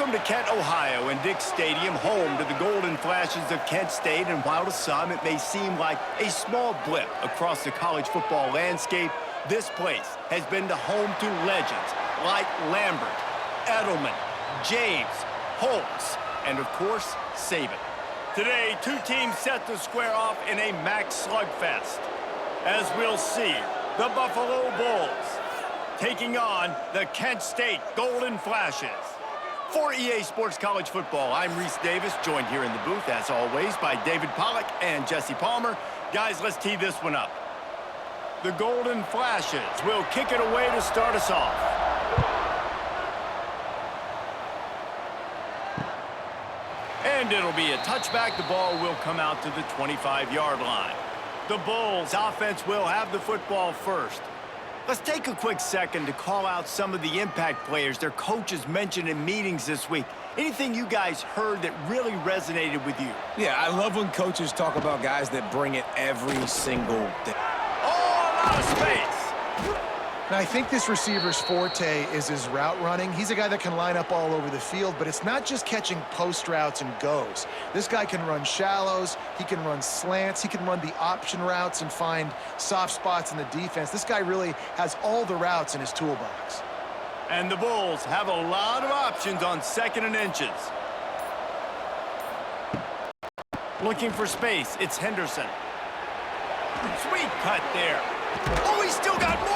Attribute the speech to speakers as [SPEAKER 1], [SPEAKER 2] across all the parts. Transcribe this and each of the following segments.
[SPEAKER 1] Welcome to Kent, Ohio, and Dick Stadium, home to the Golden Flashes of Kent State. And while to some it may seem like a small blip across the college football landscape, this place has been the home to legends like Lambert, Edelman, James, Holtz, and of course, Saban. Today, two teams set to square off in a MAC slugfest. As we'll see, the Buffalo Bulls taking on the Kent State Golden Flashes. For EA Sports College Football, I'm Reese Davis, joined here in the booth, as always, by David Pollack and Jesse Palmer. Guys, let's tee this one up. The Golden Flashes will kick it away to start us off. And it'll be a touchback. The ball will come out to the 25-yard line. The Bulls offense will have the football first. Let's take a quick second to call out some of the impact players their coaches mentioned in meetings this week. Anything you guys heard that really resonated with you?
[SPEAKER 2] Yeah, I love when coaches talk about guys that bring it every single day.
[SPEAKER 1] Oh, a lot of space.
[SPEAKER 3] Now, I think this receiver's forte is his route running. He's a guy that can line up all over the field, but it's not just catching post routes and goes. This guy can run shallows, he can run slants, he can run the option routes and find soft spots in the defense. This guy really has all the routes in his toolbox.
[SPEAKER 1] And the Bulls have a lot of options on 2nd and inches. Looking for space, it's Henderson. Sweet cut there. Oh, he's still got more!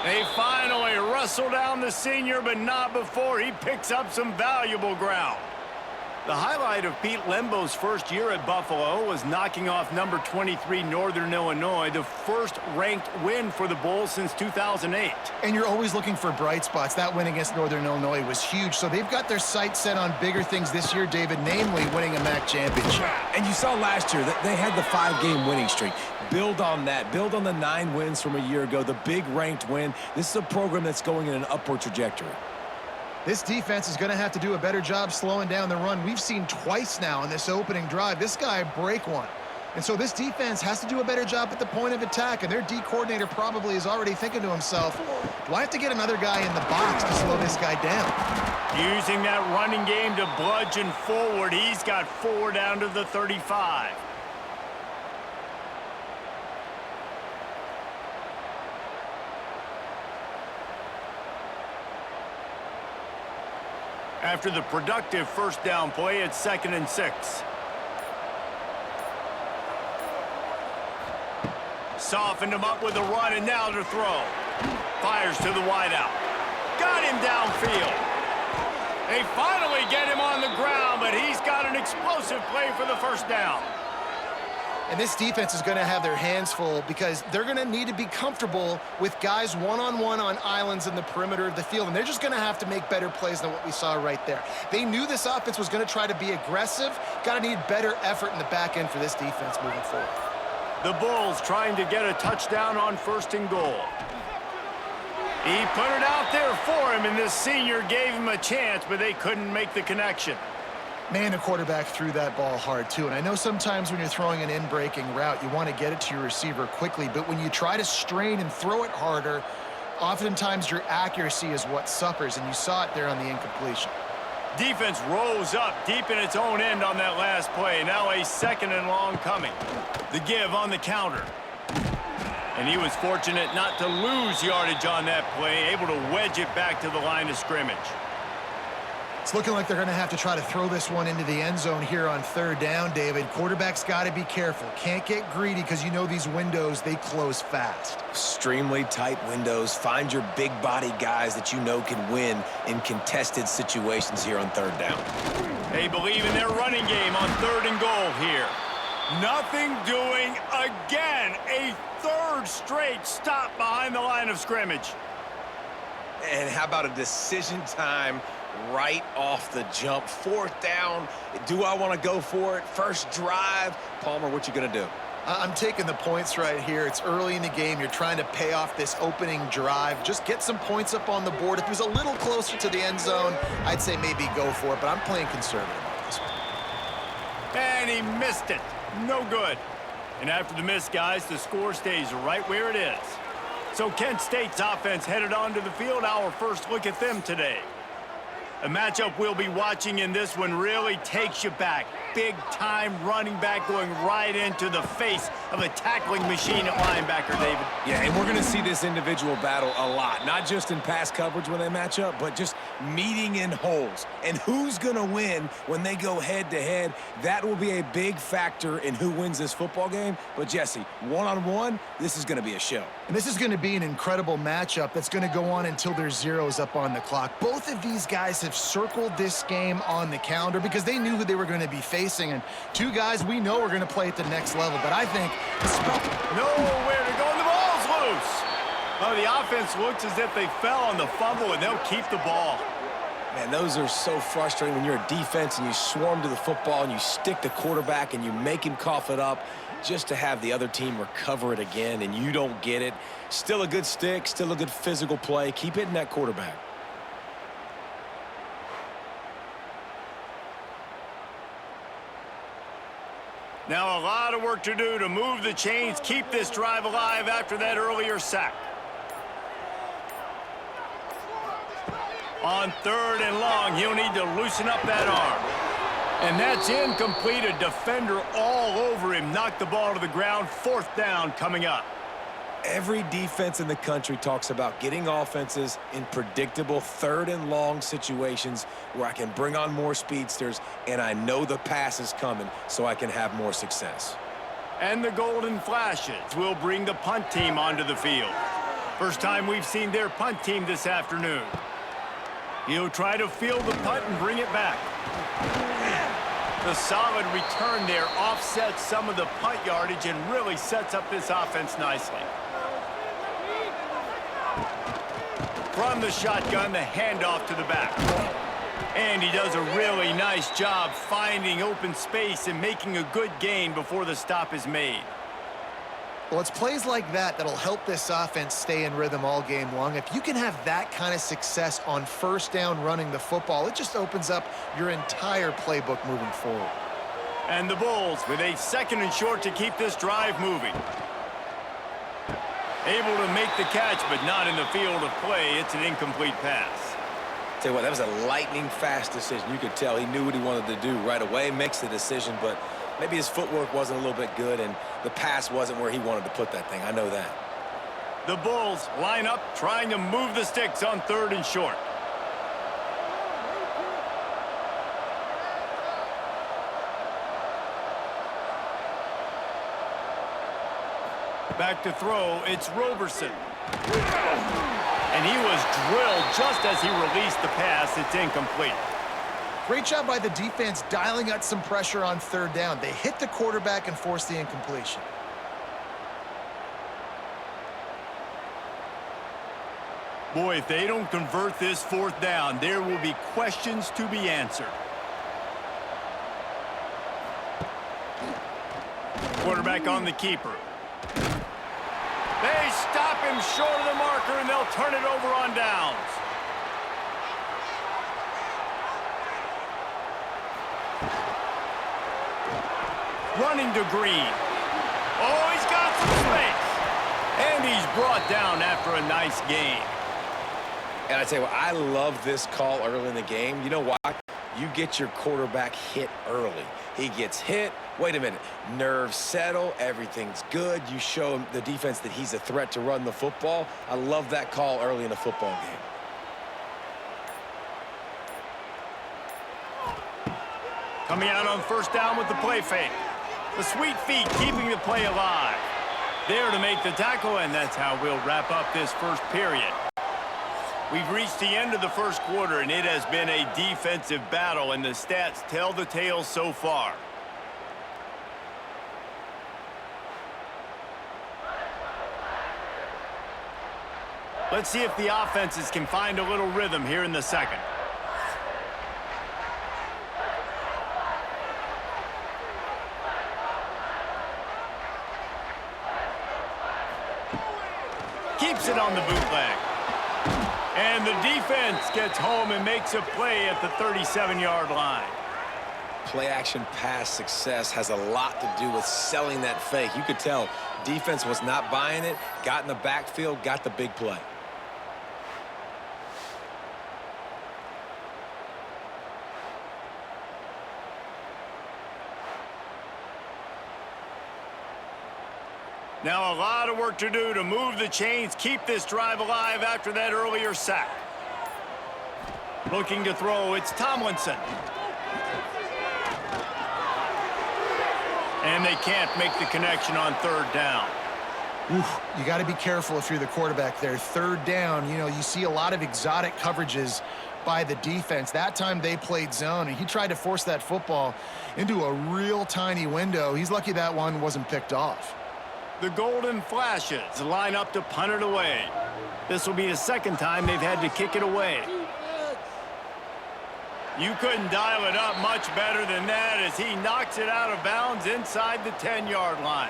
[SPEAKER 1] They finally wrestle down the senior, but not before he picks up some valuable ground. The highlight of Pete Lembo's first year at Buffalo was knocking off number 23 Northern Illinois, the first-ranked win for the Bulls since 2008.
[SPEAKER 3] And you're always looking for bright spots. That win against Northern Illinois was huge, so they've got their sights set on bigger things this year, David, namely winning a MAC championship.
[SPEAKER 2] And you saw last year that they had the 5-game winning streak. Build on that. Build on the 9 wins from a year ago, the big ranked win. This is a program that's going in an upward trajectory.
[SPEAKER 3] This defense is going to have to do a better job slowing down the run. We've seen twice now in this opening drive this guy break one. And so this defense has to do a better job at the point of attack, and their D coordinator probably is already thinking to himself, do I have to get another guy in the box to slow this guy down?
[SPEAKER 1] Using that running game to bludgeon forward, he's got 4 down to the 35. After the productive first down play, it's 2nd and 6. Softened him up with a run, and now to throw. Fires to the wideout. Got him downfield. They finally get him on the ground, but he's got an explosive play for the first down.
[SPEAKER 3] And this defense is going to have their hands full because they're going to need to be comfortable with guys one-on-one on islands in the perimeter of the field, and they're just going to have to make better plays than what we saw right there. They knew this offense was going to try to be aggressive. Got to need better effort in the back end for this defense moving forward.
[SPEAKER 1] The Bulls trying to get a touchdown on 1st and goal. He put it out there for him, and this senior gave him a chance, but they couldn't make the connection.
[SPEAKER 3] Man, the quarterback threw that ball hard, too. And I know sometimes when you're throwing an in-breaking route, you want to get it to your receiver quickly. But when you try to strain and throw it harder, oftentimes your accuracy is what suffers. And you saw it there on the incompletion.
[SPEAKER 1] Defense rose up deep in its own end on that last play. Now a 2nd and long coming. The give on the counter. And he was fortunate not to lose yardage on that play, able to wedge it back to the line of scrimmage.
[SPEAKER 3] It's looking like they're going to have to try to throw this one into the end zone here on 3rd down, David. Quarterback's got to be careful. Can't get greedy because you know these windows, they close fast.
[SPEAKER 2] Extremely tight windows. Find your big body guys that you know can win in contested situations here on 3rd down.
[SPEAKER 1] They believe in their running game on 3rd and goal here. Nothing doing again. A 3rd straight stop behind the line of scrimmage.
[SPEAKER 2] And how about a decision time right off the jump? 4th down. Do I want to go for it? First drive. Palmer, what you going to do?
[SPEAKER 3] I'm taking the points right here. It's early in the game. You're trying to pay off this opening drive. Just get some points up on the board. If it was a little closer to the end zone, I'd say maybe go for it, but I'm playing conservative on this one.
[SPEAKER 1] And he missed it. No good. And after the miss, guys, the score stays right where it is. So Kent State's offense headed onto the field. Our first look at them today. A matchup we'll be watching in this one really takes you back. Big-time running back going right into the face of a tackling machine at linebacker, David.
[SPEAKER 2] Yeah, and we're going to see this individual battle a lot, not just in pass coverage when they match up, but just meeting in holes. And who's going to win when they go head-to-head, that will be a big factor in who wins this football game. But, Jesse, one-on-one, this is going to be a show.
[SPEAKER 3] And this is going to be an incredible matchup that's going to go on until there's zeros up on the clock. Both of these guys have circled this game on the calendar because they knew who they were going to be facing. And two guys we know are going to play at the next level. But I think
[SPEAKER 1] nowhere to go, and the ball's loose. Oh, the offense looks as if they fell on the fumble, and they'll keep the ball.
[SPEAKER 2] Man, those are so frustrating when you're a defense and you swarm to the football and you stick the quarterback and you make him cough it up just to have the other team recover it again and you don't get it. Still a good stick, still a good physical play. Keep hitting that quarterback.
[SPEAKER 1] Now a lot of work to do to move the chains, keep this drive alive after that earlier sack. On 3rd and long, he'll need to loosen up that arm. And that's incomplete. A defender all over him. Knocked the ball to the ground. 4th down coming up.
[SPEAKER 2] Every defense in the country talks about getting offenses in predictable 3rd and long situations where I can bring on more speedsters and I know the pass is coming so I can have more success.
[SPEAKER 1] And the Golden Flashes will bring the punt team onto the field. First time we've seen their punt team this afternoon. He'll try to field the punt and bring it back. The solid return there offsets some of the punt yardage and really sets up this offense nicely. From the shotgun, the handoff to the back. And he does a really nice job finding open space and making a good gain before the stop is made.
[SPEAKER 3] Well, it's plays like that that'll help this offense stay in rhythm all game long. If you can have that kind of success on 1st down running the football, it just opens up your entire playbook moving forward.
[SPEAKER 1] And the Bulls with a 2nd and short to keep this drive moving. Able to make the catch, but not in the field of play. It's an incomplete pass.
[SPEAKER 2] Tell you what, that was a lightning-fast decision. You could tell he knew what he wanted to do right away, makes the decision, but maybe his footwork wasn't a little bit good, and the pass wasn't where he wanted to put that thing. I know that.
[SPEAKER 1] The Bulls line up, trying to move the sticks on 3rd and short. Back to throw, it's Roberson. And he was drilled just as he released the pass. It's incomplete.
[SPEAKER 3] Great job by the defense dialing up some pressure on 3rd down. They hit the quarterback and forced the incompletion.
[SPEAKER 1] Boy, if they don't convert this 4th down, there will be questions to be answered. Quarterback on the keeper. They stop him short of the marker, and they'll turn it over on downs. Running to Green. Oh, he's got some space. And he's brought down after a nice gain.
[SPEAKER 2] And I tell you what, I love this call early in the game. You know why? You get your quarterback hit early. He gets hit. Wait a minute. Nerves settle. Everything's good. You show the defense that he's a threat to run the football. I love that call early in a football game.
[SPEAKER 1] Coming out on 1st down with the play fake. The sweet feet keeping the play alive. There to make the tackle, and that's how we'll wrap up this 1st period. We've reached the end of the 1st quarter, and it has been a defensive battle, and the stats tell the tale so far. Let's see if the offenses can find a little rhythm here in the 2nd. Keeps it on the bootleg. And the defense gets home and makes a play at the 37-yard line.
[SPEAKER 2] Play-action pass success has a lot to do with selling that fake. You could tell defense was not buying it, got in the backfield, got the big play.
[SPEAKER 1] Now a lot of work to do to move the chains, keep this drive alive after that earlier sack. Looking to throw, it's Tomlinson. And they can't make the connection on third down.
[SPEAKER 3] Oof, you got to be careful if you're the quarterback there. Third down, you know, you see a lot of exotic coverages by the defense. That time they played zone, and he tried to force that football into a real tiny window. He's lucky that one wasn't picked off.
[SPEAKER 1] The Golden Flashes line up to punt it away. This will be the second time they've had to kick it away. You couldn't dial it up much better than that as he knocks it out of bounds inside the 10-yard line.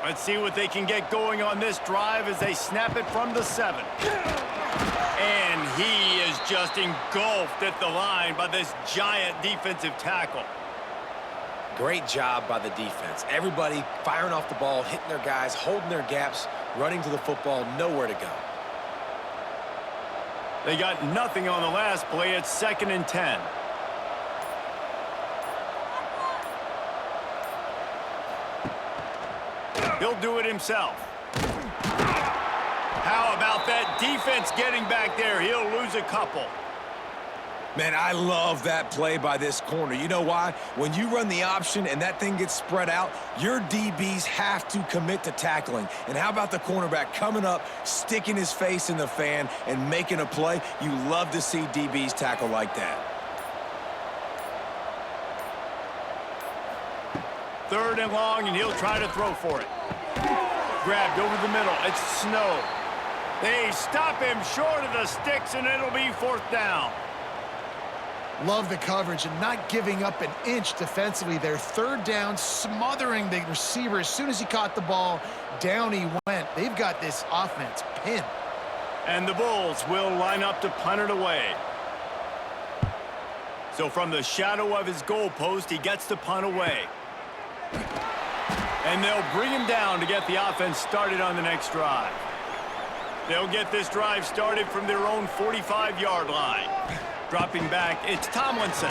[SPEAKER 1] Let's see what they can get going on this drive as they snap it from the 7. And he is just engulfed at the line by this giant defensive tackle.
[SPEAKER 2] Great job by the defense. Everybody firing off the ball, hitting their guys, holding their gaps, running to the football, nowhere to go.
[SPEAKER 1] They got nothing on the last play. It's 2nd and 10. He'll do it himself. How about that defense getting back there? He'll lose a couple.
[SPEAKER 2] Man, I love that play by this corner. You know why? When you run the option and that thing gets spread out, your DBs have to commit to tackling. And how about the cornerback coming up, sticking his face in the fan, and making a play? You love to see DBs tackle like that.
[SPEAKER 1] 3rd and long, and he'll try to throw for it. Grabbed over the middle. It's Snow. They stop him short of the sticks, and it'll be 4th down.
[SPEAKER 3] Love the coverage and not giving up an inch defensively there. 3rd down, smothering the receiver. As soon as he caught the ball, down he went. They've got this offense pinned.
[SPEAKER 1] And the Bulls will line up to punt it away. So from the shadow of his goalpost, he gets the punt away. And they'll bring him down to get the offense started on the next drive. They'll get this drive started from their own 45-yard line. Dropping back, it's Tomlinson.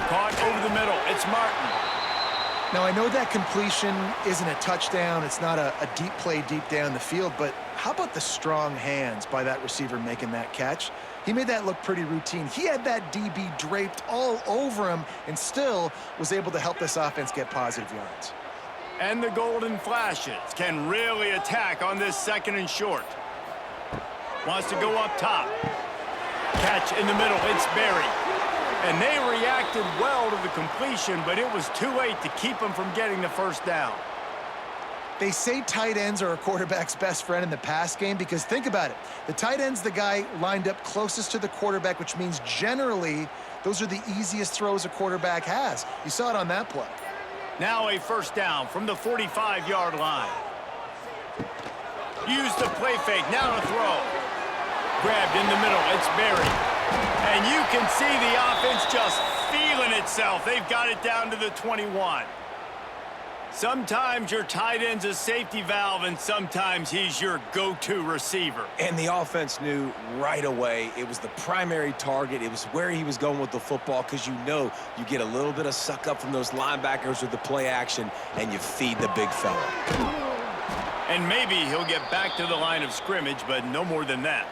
[SPEAKER 1] Caught over the middle, it's Martin.
[SPEAKER 3] Now, I know that completion isn't a touchdown. It's not a deep play deep down the field, but how about the strong hands by that receiver making that catch? He made that look pretty routine. He had that DB draped all over him and still was able to help this offense get positive yards.
[SPEAKER 1] And the Golden Flashes can really attack on this 2nd and short. Wants to go up top. Catch in the middle, it's Berry. And they reacted well to the completion, but it was too late to keep them from getting the 1st down.
[SPEAKER 3] They say tight ends are a quarterback's best friend in the pass game because think about it. The tight end's the guy lined up closest to the quarterback, which means generally those are the easiest throws a quarterback has. You saw it on that play.
[SPEAKER 1] Now a 1st down from the 45-yard line. Use the play fake, now to throw. Grabbed in the middle, it's Berry. And you can see the offense just feeling itself. They've got it down to the 21. Sometimes your tight end's a safety valve, and sometimes he's your go-to receiver.
[SPEAKER 2] And the offense knew right away it was the primary target. It was where he was going with the football because you know you get a little bit of suck up from those linebackers with the play action, and you feed the big fella.
[SPEAKER 1] And maybe he'll get back to the line of scrimmage, but no more than that.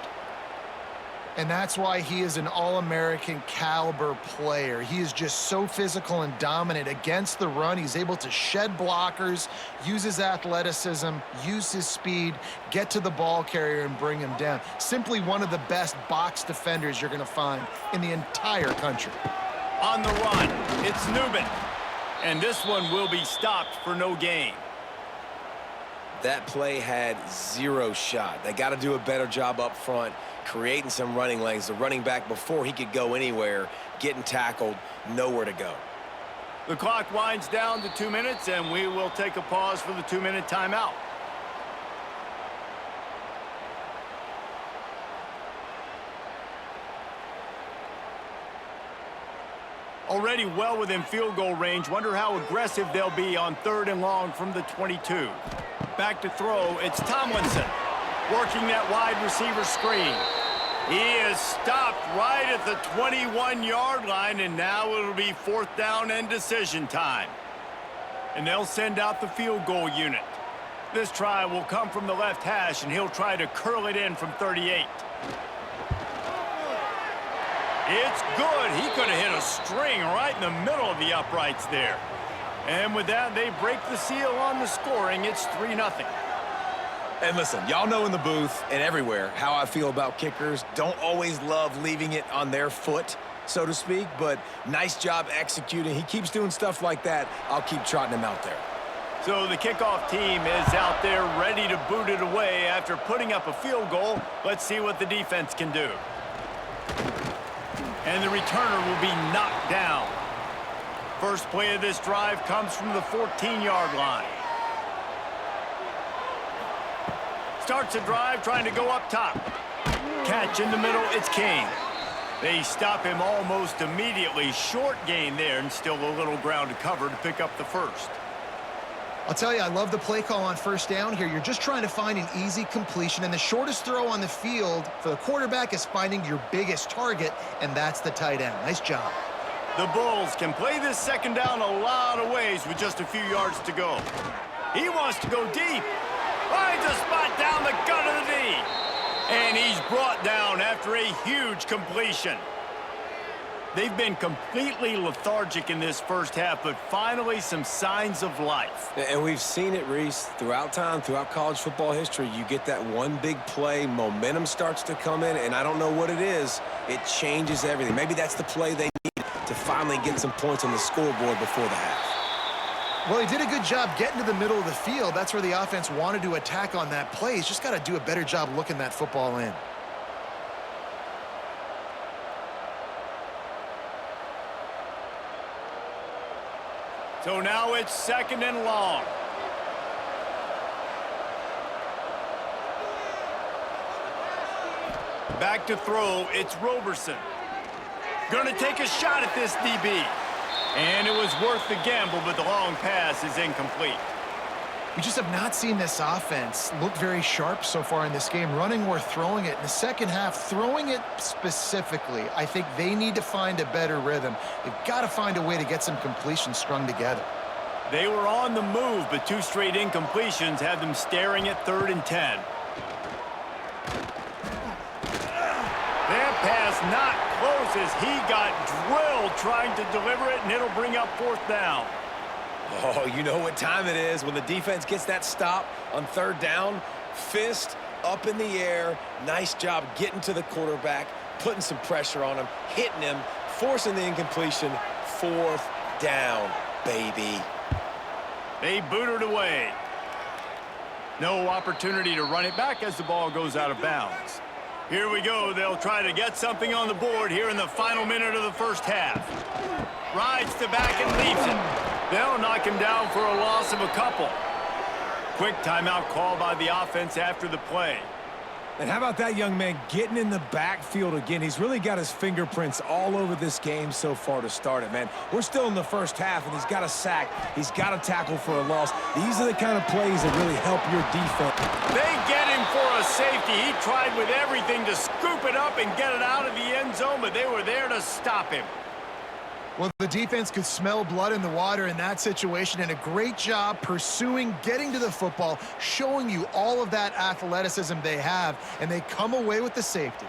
[SPEAKER 3] And that's why he is an All-American caliber player. He is just so physical and dominant against the run. He's able to shed blockers, use his athleticism, use his speed, get to the ball carrier and bring him down. Simply one of the best box defenders you're going to find in the entire country.
[SPEAKER 1] On the run, it's Newman. And this one will be stopped for no gain.
[SPEAKER 2] That play had 0 shot. They got to do a better job up front, creating some running lanes. The running back, before he could go anywhere, getting tackled, nowhere to go.
[SPEAKER 1] The clock winds down to 2 minutes, and we will take a pause for the 2-minute timeout. Already well within field goal range. Wonder how aggressive they'll be on 3rd and long from the 22. Back to throw, it's Tomlinson. Working that wide receiver screen. He is stopped right at the 21-yard line, and now it'll be 4th down and decision time. And they'll send out the field goal unit. This try will come from the left hash, and he'll try to curl it in from 38. It's good. He could have hit a string right in the middle of the uprights there. And with that, they break the seal on the scoring. It's 3-0.
[SPEAKER 2] And listen, y'all know in the booth and everywhere how I feel about kickers. Don't always love leaving it on their foot, so to speak, but nice job executing. He keeps doing stuff like that. I'll keep trotting him out there.
[SPEAKER 1] So the kickoff team is out there ready to boot it away after putting up a field goal. Let's see what the defense can do. And the returner will be knocked down. First play of this drive comes from the 14-yard line. Starts a drive trying to go up top. Catch in the middle, it's King. They stop him almost immediately. Short gain there, and still a little ground to cover to pick up the first.
[SPEAKER 3] I'll tell you, I love the play call on first down here. You're just trying to find an easy completion, and the shortest throw on the field for the quarterback is finding your biggest target, and that's the tight end. Nice job.
[SPEAKER 1] The Bulls can play this second down a lot of ways with just a few yards to go. He wants to go deep. Finds a spot down the gut of the knee. And he's brought down after a huge completion. They've been completely lethargic in this first half, but finally some signs of life.
[SPEAKER 2] And we've seen it, Reese, throughout time, throughout college football history. You get that one big play, momentum starts to come in, and I don't know what it is. It changes everything. Maybe that's the play they need to finally get some points on the scoreboard before the half.
[SPEAKER 3] Well, he did a good job getting to the middle of the field. That's where the offense wanted to attack on that play. He's just got to do a better job looking that football in.
[SPEAKER 1] So now it's second and long. Back to throw, it's Roberson. Gonna take a shot at this DB. And it was worth the gamble, but the long pass is incomplete.
[SPEAKER 3] We just have not seen this offense look very sharp so far in this game, running or throwing it. In the second half, throwing it specifically, I think they need to find a better rhythm. They've got to find a way to get some completions strung together.
[SPEAKER 1] They were on the move, but two straight incompletions had them staring at 3rd and 10. That pass not close as he got drilled trying to deliver it, and it'll bring up 4th down.
[SPEAKER 2] Oh, you know what time it is when the defense gets that stop on 3rd down. Fist up in the air. Nice job getting to the quarterback, putting some pressure on him, hitting him, forcing the incompletion. 4th down, baby.
[SPEAKER 1] They boot it away. No opportunity to run it back as the ball goes out of bounds. Here we go. They'll try to get something on the board here in the final minute of the first half. Rides to back and leaves it. They'll knock him down for a loss of a couple. Quick timeout call by the offense after the play.
[SPEAKER 4] And how about that young man getting in the backfield again? He's really got his fingerprints all over this game so far to start it, man. We're still in the first half, and he's got a sack. He's got a tackle for a loss. These are the kind of plays that really help your defense.
[SPEAKER 1] They get him for a safety. He tried with everything to scoop it up and get it out of the end zone, but they were there to stop him.
[SPEAKER 3] Well, the defense could smell blood in the water in that situation, and a great job pursuing, getting to the football, showing you all of that athleticism they have, and they come away with the safety.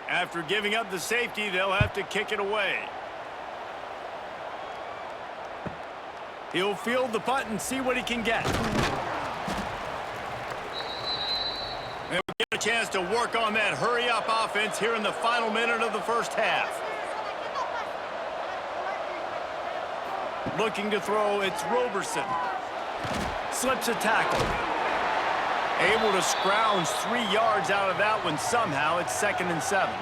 [SPEAKER 1] After giving up the safety, they'll have to kick it away. He'll field the punt and see what he can get. And we'll get a chance to work on that hurry-up offense here in the final minute of the first half. Looking to throw, it's Roberson. Slips a tackle. Able to scrounge 3 yards out of that one somehow. It's 2nd and 7.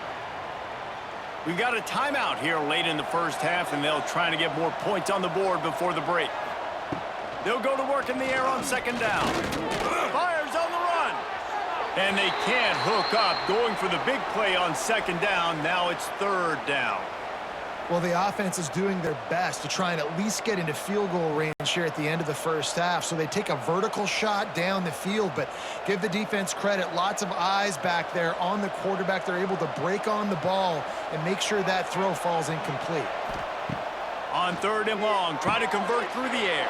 [SPEAKER 1] We've got a timeout here late in the first half, and they'll try to get more points on the board before the break. They'll go to work in the air on 2nd down. Fires on the run. And they can't hook up. Going for the big play on 2nd down. Now it's 3rd down.
[SPEAKER 3] Well, the offense is doing their best to try and at least get into field goal range here at the end of the first half. So they take a vertical shot down the field, but give the defense credit. Lots of eyes back there on the quarterback. They're able to break on the ball and make sure that throw falls incomplete.
[SPEAKER 1] On 3rd and long, try to convert through the air.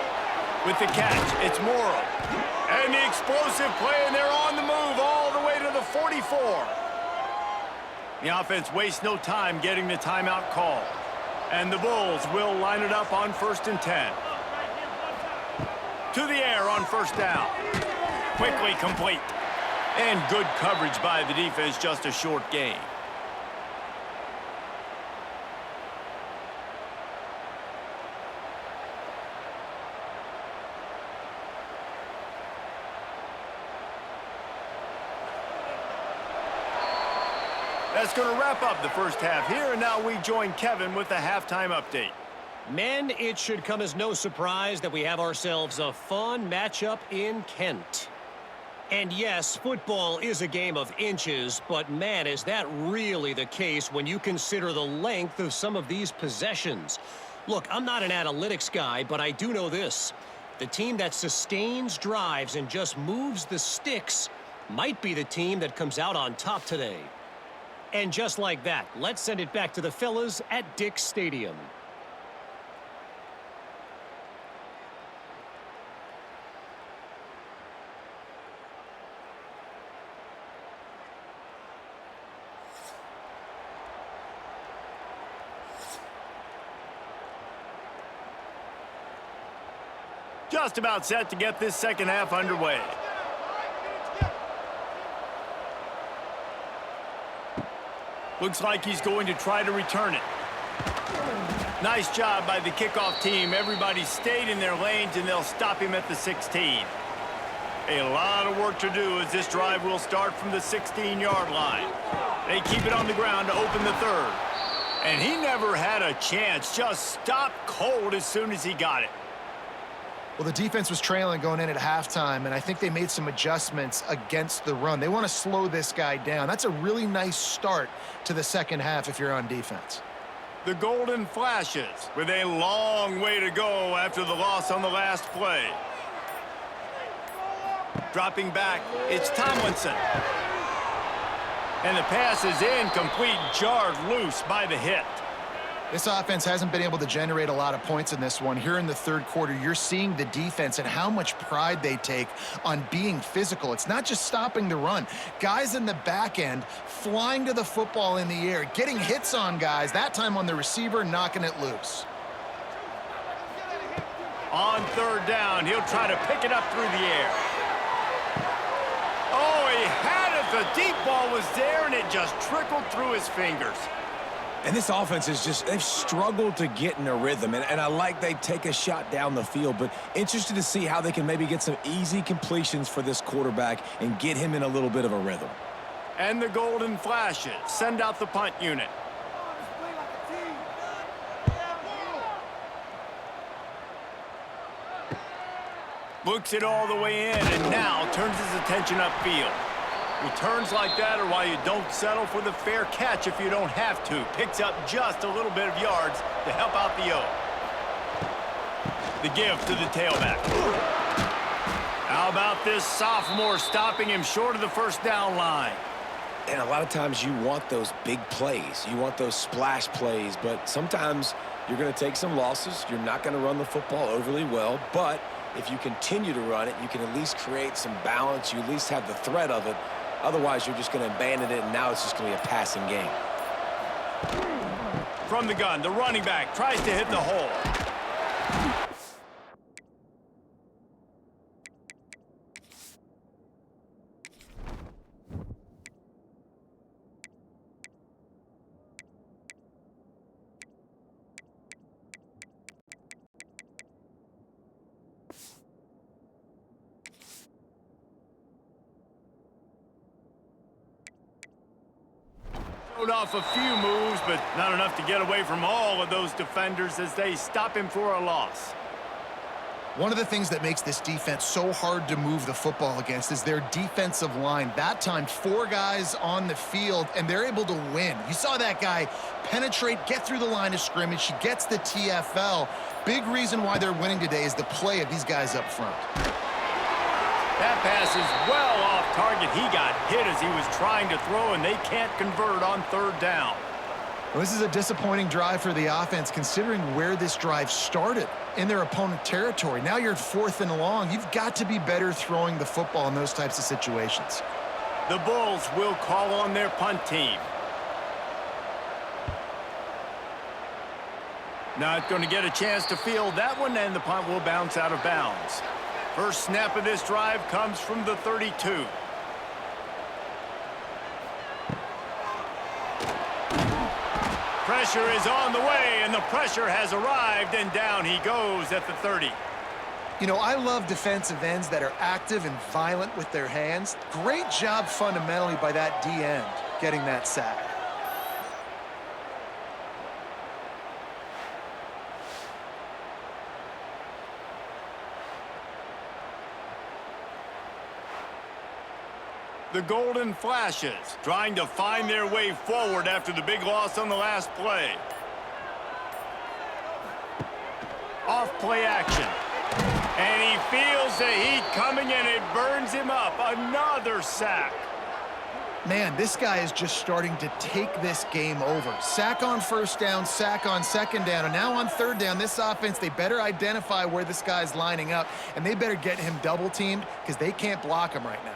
[SPEAKER 1] With the catch, it's Morrow. And the explosive play, and they're on the move all the way to the 44. The offense wastes no time getting the timeout call. And the Bulls will line it up on 1st and 10. To the air on 1st down. Quickly complete. And good coverage by the defense, just a short gain. That's going to wrap up the first half here, and now we join Kevin with the halftime update.
[SPEAKER 5] Men, it should come as no surprise that we have ourselves a fun matchup in Kent. And yes, football is a game of inches, but man, is that really the case when you consider the length of some of these possessions. Look, I'm not an analytics guy, but I do know this. The team that sustains drives and just moves the sticks might be the team that comes out on top today. And just like that, let's send it back to the fellas at Dick's Stadium.
[SPEAKER 1] Just about set to get this second half underway. Looks like he's going to try to return it. Nice job by the kickoff team. Everybody stayed in their lanes, and they'll stop him at the 16. A lot of work to do as this drive will start from the 16-yard line. They keep it on the ground to open the 3rd. And he never had a chance. Just stopped cold as soon as he got it.
[SPEAKER 3] Well, the defense was trailing going in at halftime, and I think they made some adjustments against the run. They want to slow this guy down. That's a really nice start to the second half if you're on defense.
[SPEAKER 1] The Golden Flashes with a long way to go after the loss on the last play. Dropping back, it's Tomlinson. And the pass is incomplete, jarred loose by the hit.
[SPEAKER 3] This offense hasn't been able to generate a lot of points in this one. Here in the 3rd quarter, you're seeing the defense and how much pride they take on being physical. It's not just stopping the run. Guys in the back end flying to the football in the air, getting hits on guys, that time on the receiver, knocking it loose.
[SPEAKER 1] On 3rd down, he'll try to pick it up through the air. Oh, he had it. The deep ball was there, and it just trickled through his fingers.
[SPEAKER 4] And this offense is just, they've struggled to get in a rhythm. And I like they take a shot down the field, but interested to see how they can maybe get some easy completions for this quarterback and get him in a little bit of a rhythm.
[SPEAKER 1] And the Golden Flashes send out the punt unit. Looks it all the way in, and now turns his attention upfield. Returns like that are why you don't settle for the fair catch if you don't have to. Picks up just a little bit of yards to help out the O. The give to the tailback. How about this sophomore stopping him short of the 1st down line?
[SPEAKER 2] And a lot of times you want those big plays. You want those splash plays, but sometimes you're going to take some losses. You're not going to run the football overly well, but if you continue to run it, you can at least create some balance. You at least have the threat of it. Otherwise, you're just going to abandon it, and now it's just going to be a passing game.
[SPEAKER 1] From the gun, the running back tries to hit the hole. Showed off a few moves, but not enough to get away from all of those defenders as they stop him for a loss.
[SPEAKER 3] One of the things that makes this defense so hard to move the football against is their defensive line. That time, 4 guys on the field, and they're able to win. You saw that guy penetrate, get through the line of scrimmage. He gets the TFL. Big reason why they're winning today is the play of these guys up front.
[SPEAKER 1] That pass is well off target. He got hit as he was trying to throw, and they can't convert on 3rd down.
[SPEAKER 3] Well, this is a disappointing drive for the offense, considering where this drive started in their opponent territory. Now you're at 4th and long. You've got to be better throwing the football in those types of situations.
[SPEAKER 1] The Bulls will call on their punt team. Not going to get a chance to field that one, and the punt will bounce out of bounds. First snap of this drive comes from the 32. Pressure is on the way, and the pressure has arrived, and down he goes at the 30.
[SPEAKER 3] You know, I love defensive ends that are active and violent with their hands. Great job fundamentally by that D end getting that sack.
[SPEAKER 1] The Golden Flashes trying to find their way forward after the big loss on the last play. Off play action. And he feels the heat coming, and it burns him up. Another sack.
[SPEAKER 3] Man, this guy is just starting to take this game over. Sack on 1st down, sack on 2nd down, and now on 3rd down, this offense, they better identify where this guy's lining up, and they better get him double teamed because they can't block him right now.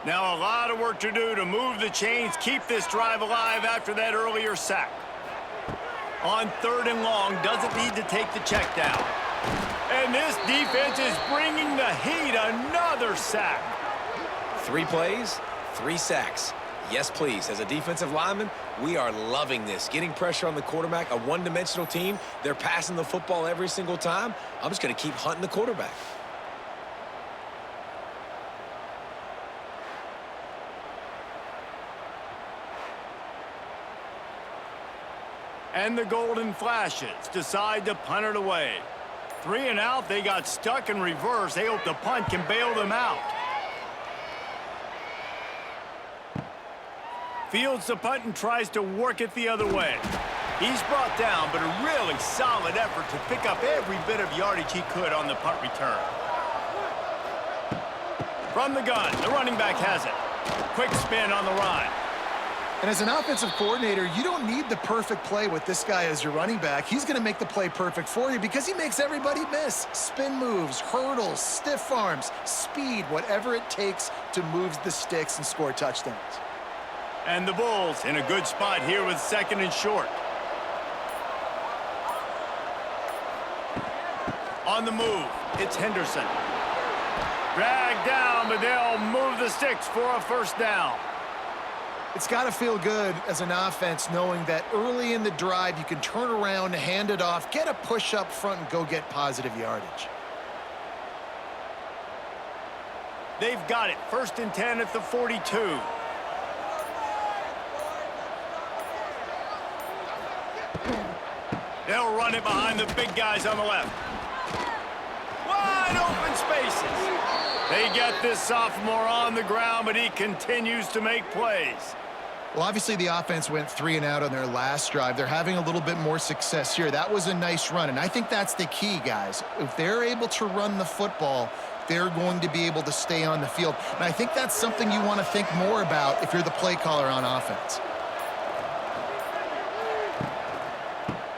[SPEAKER 1] Now a lot of work to do to move the chains, keep this drive alive after that earlier sack. On 3rd and long, doesn't need to take the check down. And this defense is bringing the heat. Another sack.
[SPEAKER 2] 3 plays, 3 sacks. Yes, please. As a defensive lineman, we are loving this. Getting pressure on the quarterback, a one-dimensional team. They're passing the football every single time. I'm just going to keep hunting the quarterback.
[SPEAKER 1] And the Golden Flashes decide to punt it away. 3 and out, they got stuck in reverse. They hope the punt can bail them out. Fields the punt and tries to work it the other way. He's brought down, but a really solid effort to pick up every bit of yardage he could on the punt return. From the gun, the running back has it. Quick spin on the run.
[SPEAKER 3] And as an offensive coordinator, you don't need the perfect play with this guy as your running back. He's going to make the play perfect for you because he makes everybody miss. Spin moves, hurdles, stiff arms, speed, whatever it takes to move the sticks and score touchdowns.
[SPEAKER 1] And the Bulls in a good spot here with 2nd and short. On the move, it's Henderson. Dragged down, but they'll move the sticks for a 1st down.
[SPEAKER 3] It's got to feel good as an offense knowing that early in the drive you can turn around, hand it off, get a push up front, and go get positive yardage.
[SPEAKER 1] They've got it. 1st and 10 at the 42. They'll run it behind the big guys on the left. Wide open spaces. They get this sophomore on the ground, but he continues to make plays.
[SPEAKER 3] Well, obviously the offense went 3 and out on their last drive. They're having a little bit more success here. That was a nice run, and I think that's the key, guys. If they're able to run the football, they're going to be able to stay on the field. And I think that's something you want to think more about if you're the play caller on offense.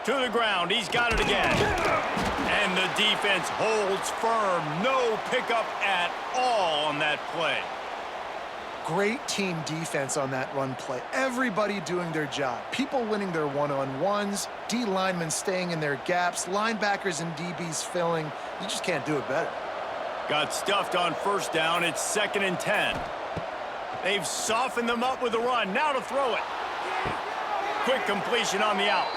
[SPEAKER 1] To the ground, he's got it again. And the defense holds firm. No pickup at all on that play.
[SPEAKER 3] Great team defense on that run play. Everybody doing their job. People winning their one-on-ones, D linemen staying in their gaps, linebackers and DBs filling. You just can't do it better.
[SPEAKER 1] Got stuffed on 1st down. It's 2nd and 10. They've softened them up with a run. Now to throw it. Quick completion on the out.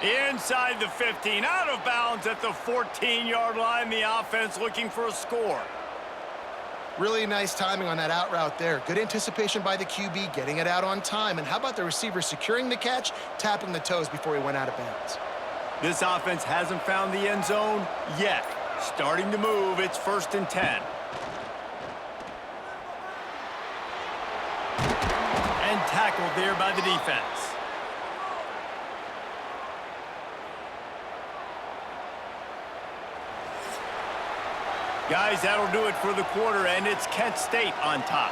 [SPEAKER 1] Inside the 15, out of bounds at the 14-yard line. The offense looking for a score.
[SPEAKER 3] Really nice timing on that out route there. Good anticipation by the QB, getting it out on time. And how about the receiver securing the catch, tapping the toes before he went out of bounds?
[SPEAKER 1] This offense hasn't found the end zone yet. Starting to move, it's 1st and 10. And tackled there by the defense. Guys, that'll do it for the quarter, and it's Kent State on top.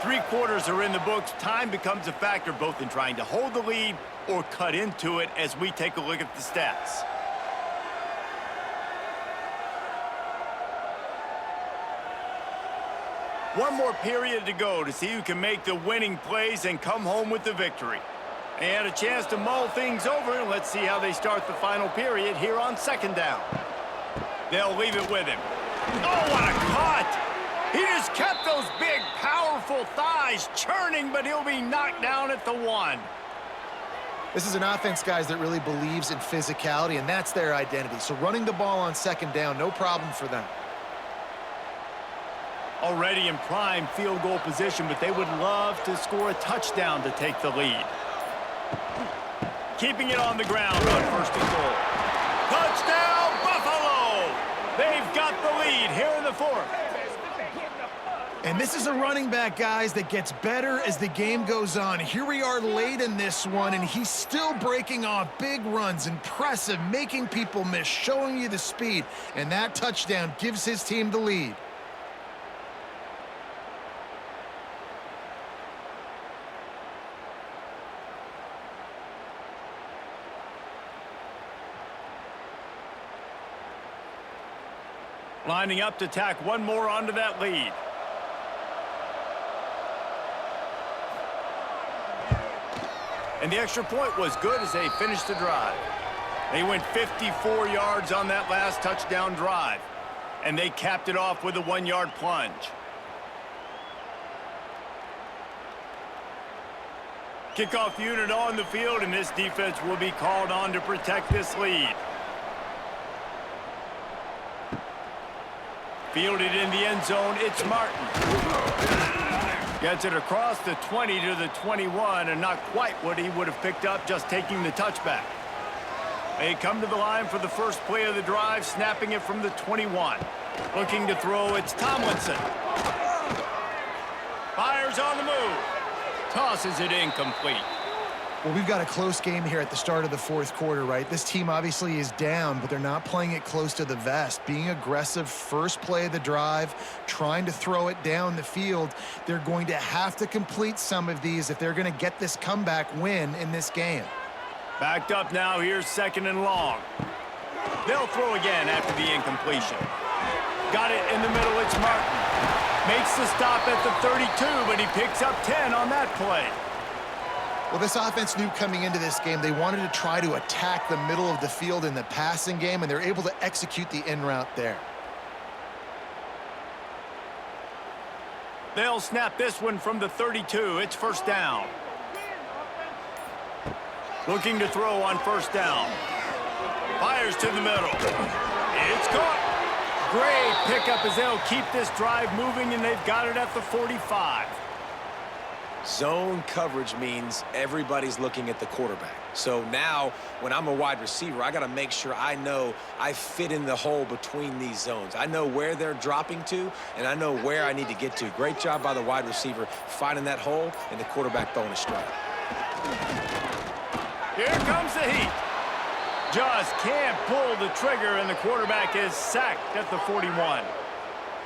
[SPEAKER 1] 3 quarters are in the books. Time becomes a factor both in trying to hold the lead or cut into it as we take a look at the stats. One more period to go to see who can make the winning plays and come home with the victory. They had a chance to mull things over. Let's see how they start the final period here on 2nd down. They'll leave it with him. Oh, what a cut! He just kept those big, powerful thighs churning, but he'll be knocked down at the 1.
[SPEAKER 3] This is an offense, guys, that really believes in physicality, and that's their identity. So running the ball on 2nd down, no problem for them.
[SPEAKER 1] Already in prime field goal position, but they would love to score a touchdown to take the lead. Keeping it on the ground on 1st and goal. Touchdown, Buffalo! They've got the lead here in the 4th.
[SPEAKER 3] And this is a running back, guys, that gets better as the game goes on. Here we are late in this one, and he's still breaking off big runs. Impressive, making people miss, showing you the speed. And that touchdown gives his team the lead.
[SPEAKER 1] Lining up to tack one more onto that lead. And the extra point was good as they finished the drive. They went 54 yards on that last touchdown drive. And they capped it off with a 1-yard plunge. Kickoff unit on the field, and this defense will be called on to protect this lead. Fielded in the end zone, it's Martin. Gets it across the 20 to the 21, and not quite what he would have picked up just taking the touchback. They come to the line for the first play of the drive, snapping it from the 21. Looking to throw, it's Tomlinson. Fires on the move. Tosses it incomplete.
[SPEAKER 3] Well, we've got a close game here at the start of the 4th quarter, right? This team obviously is down, but they're not playing it close to the vest. Being aggressive, first play of the drive, trying to throw it down the field. They're going to have to complete some of these if they're going to get this comeback win in this game.
[SPEAKER 1] Backed up now, here's 2nd and long. They'll throw again after the incompletion. Got it in the middle, it's Martin. Makes the stop at the 32, but he picks up 10 on that play.
[SPEAKER 3] Well, this offense knew coming into this game they wanted to try to attack the middle of the field in the passing game, and they're able to execute the in route there.
[SPEAKER 1] They'll snap this one from the 32. It's 1st down. Looking to throw on 1st down. Fires to the middle. It's caught. Great pickup as they'll keep this drive moving, and they've got it at the 45.
[SPEAKER 2] Zone coverage means everybody's looking at the quarterback. So now, when I'm a wide receiver, I got to make sure I know I fit in the hole between these zones. I know where they're dropping to, and I know where I need to get to. Great job by the wide receiver finding that hole, and the quarterback bonus strike.
[SPEAKER 1] Here comes the heat. Just can't pull the trigger, and the quarterback is sacked at the 41.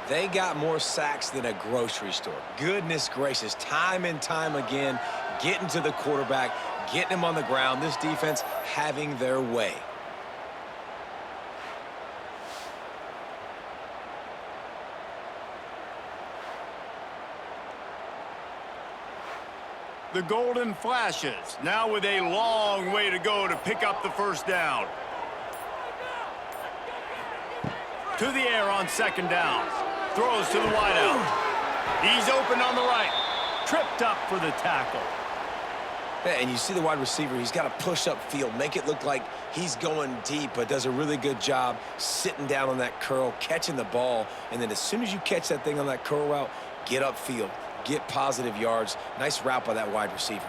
[SPEAKER 2] They got more sacks than a grocery store. Goodness gracious, time and time again, getting to the quarterback, getting him on the ground. This defense having their way.
[SPEAKER 1] The Golden Flashes, now with a long way to go to pick up the 1st down. To the air on 2nd down. Throws to the wideout. He's open on the right. Tripped up for the tackle.
[SPEAKER 2] Yeah, and you see the wide receiver, he's got to push upfield, make it look like he's going deep, but does a really good job sitting down on that curl, catching the ball, and then as soon as you catch that thing on that curl route, get upfield, get positive yards. Nice route by that wide receiver.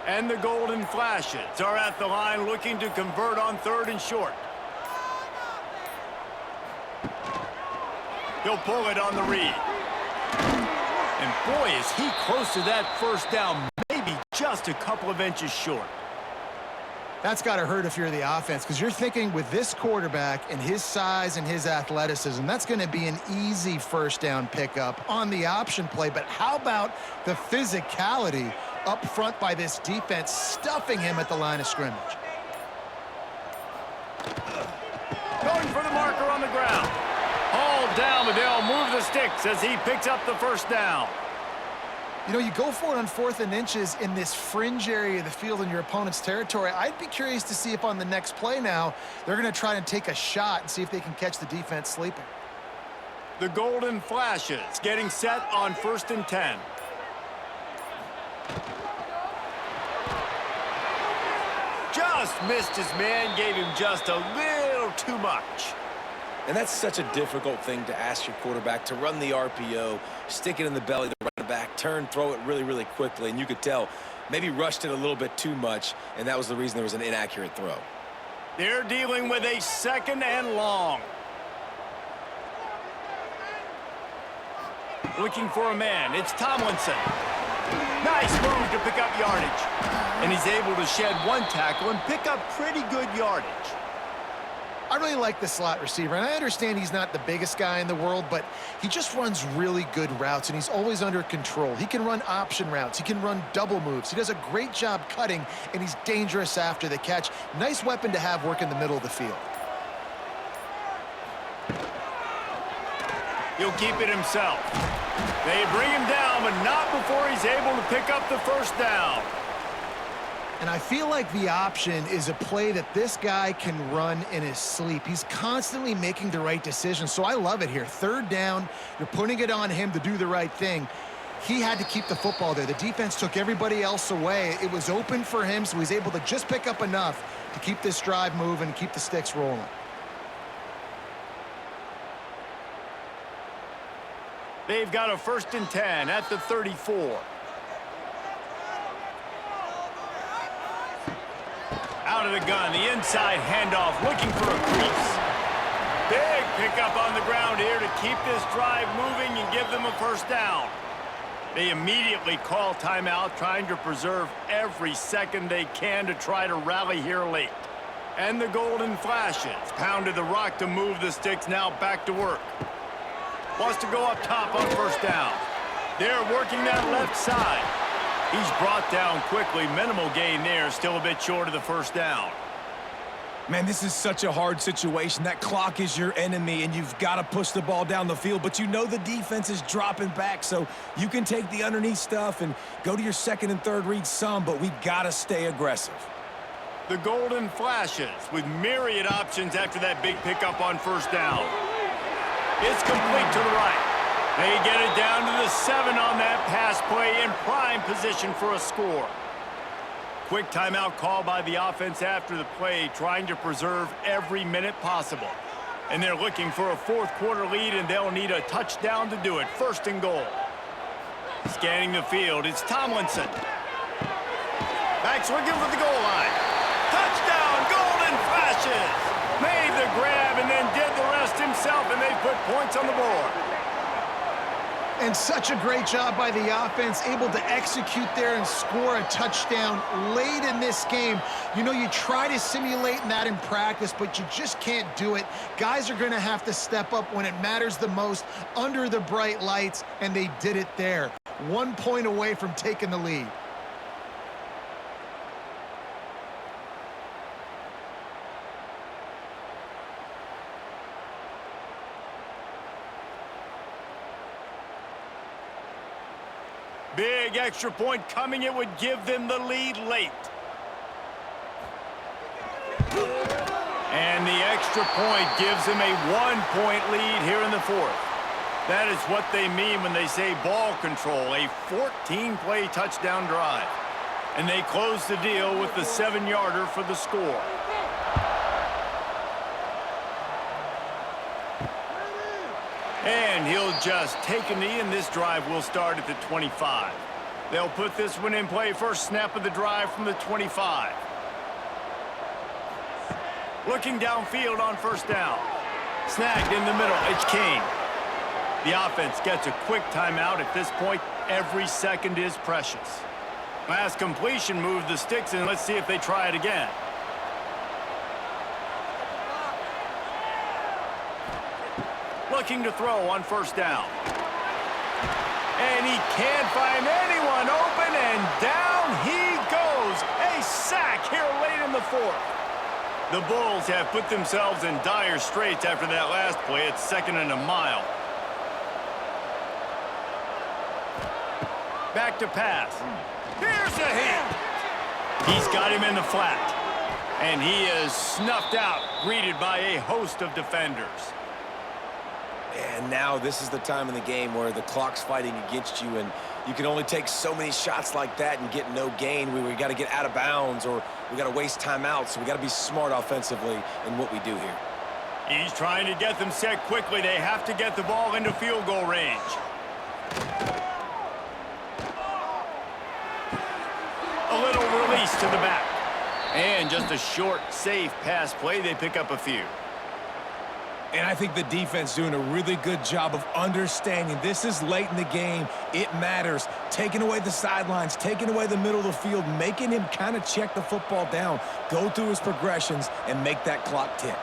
[SPEAKER 1] And the Golden Flashes are at the line looking to convert on 3rd and short. He'll pull it on the read. And boy, is he close to that first down, maybe just a couple of inches short.
[SPEAKER 3] That's got to hurt if you're the offense, because you're thinking with this quarterback and his size and his athleticism, that's going to be an easy first down pickup on the option play. But how about the physicality up front by this defense, stuffing him at the line of scrimmage?
[SPEAKER 1] Going for the marker on the ground. Hauled down, but they'll move the sticks as he picks up the first down.
[SPEAKER 3] You know, you go for it on 4th and inches in this fringe area of the field in your opponent's territory. I'd be curious to see if on the next play now, they're going to try and take a shot and see if they can catch the defense sleeping.
[SPEAKER 1] The Golden Flashes getting set on 1st and 10. Just missed his man, gave him just a little too much.
[SPEAKER 2] And that's such a difficult thing to ask your quarterback, to run the RPO, stick it in the belly of the running back, turn, throw it really, really quickly. And you could tell maybe rushed it a little bit too much, and that was the reason there was an inaccurate throw.
[SPEAKER 1] They're dealing with a 2nd and long. Looking for a man. It's Tomlinson. Nice move to pick up yardage. And he's able to shed 1 tackle and pick up pretty good yardage.
[SPEAKER 3] I really like the slot receiver, and I understand he's not the biggest guy in the world, but he just runs really good routes, and he's always under control. He can run option routes. He can run double moves. He does a great job cutting, and he's dangerous after the catch. Nice weapon to have work in the middle of the field.
[SPEAKER 1] He'll keep it himself. They bring him down, but not before he's able to pick up the first down.
[SPEAKER 3] And I feel like the option is a play that this guy can run in his sleep. He's constantly making the right decision, so I love it here. 3rd down, you're putting it on him to do the right thing. He had to keep the football there. The defense took everybody else away. It was open for him, so he's able to just pick up enough to keep this drive moving and keep the sticks rolling.
[SPEAKER 1] They've got a 1st and 10 at the 34. Out of the gun, the inside handoff, looking for a crease. Big pickup on the ground here to keep this drive moving and give them a first down. They immediately call timeout, trying to preserve every second they can to try to rally here late. And the Golden Flashes pounded the rock to move the sticks, now back to work. Wants to go up top on first down. They're working that left side. He's brought down quickly. Minimal gain there, still a bit short of the first down.
[SPEAKER 4] Man, this is such a hard situation. That clock is your enemy, and you've got to push the ball down the field, but you know the defense is dropping back, so you can take the underneath stuff and go to your 2nd and 3rd read some, but we've got to stay aggressive.
[SPEAKER 1] The Golden Flashes with myriad options after that big pickup on first down. It's complete to the right. They get it down to the 7 on that pass play, in prime position for a score. Quick timeout call by the offense after the play, trying to preserve every minute possible. And they're looking for a 4th quarter lead, and they'll need a touchdown to do it. 1st and goal. Scanning the field, it's Tomlinson. Backs looking for the goal line. Touchdown, Golden Flashes! Made the grab and then did the rest himself, and they put points on the board.
[SPEAKER 3] And such a great job by the offense, able to execute there and score a touchdown late in this game. You know, you try to simulate that in practice, but you just can't do it. Guys are going to have to step up when it matters the most under the bright lights, and they did it there. 1 point away from taking the lead.
[SPEAKER 1] Big extra point coming. It would give them the lead late. And the extra point gives them a 1-point lead here in the 4th. That is what they mean when they say ball control, a 14-play touchdown drive. And they close the deal with the 7-yarder for the score. And he'll just take a knee, and this drive will start at the 25. They'll put this one in play first snap of the drive from the 25. Looking downfield on first down. Snagged in the middle. It's Kane. The offense gets a quick timeout at this point. Every second is precious. Last completion moved the sticks, and let's see if they try it again. Looking to throw on first down. And he can't find anyone open, and down he goes. A sack here late in the fourth. The Bulls have put themselves in dire straits after that last play. It's 2nd and a mile. Back to pass. Here's a hit. He's got him in the flat. And he is snuffed out, greeted by a host of defenders.
[SPEAKER 2] And now this is the time in the game where the clock's fighting against you, and you can only take so many shots like that and get no gain. We got to get out of bounds, or we got to waste timeouts. So we got to be smart offensively in what we do here.
[SPEAKER 1] He's trying to get them set quickly. They have to get the ball into field goal range. A little release to the back. And just a short, safe pass play. They pick up a few.
[SPEAKER 4] And I think the defense doing a really good job of understanding this is late in the game. It matters. Taking away the sidelines, taking away the middle of the field, making him kind of check the football down, go through his progressions, and make that clock tick.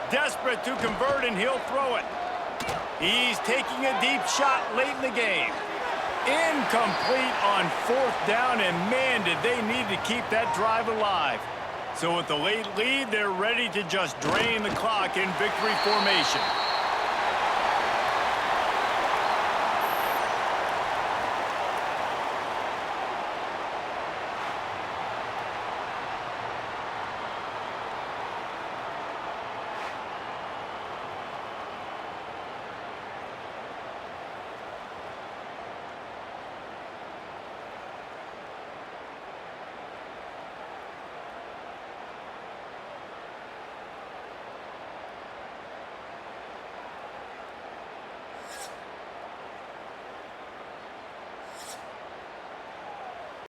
[SPEAKER 1] Desperate to convert, and he'll throw it. He's taking a deep shot late in the game. Incomplete on 4th down, and man, did they need to keep that drive alive. So with the late lead, they're ready to just drain the clock in victory formation.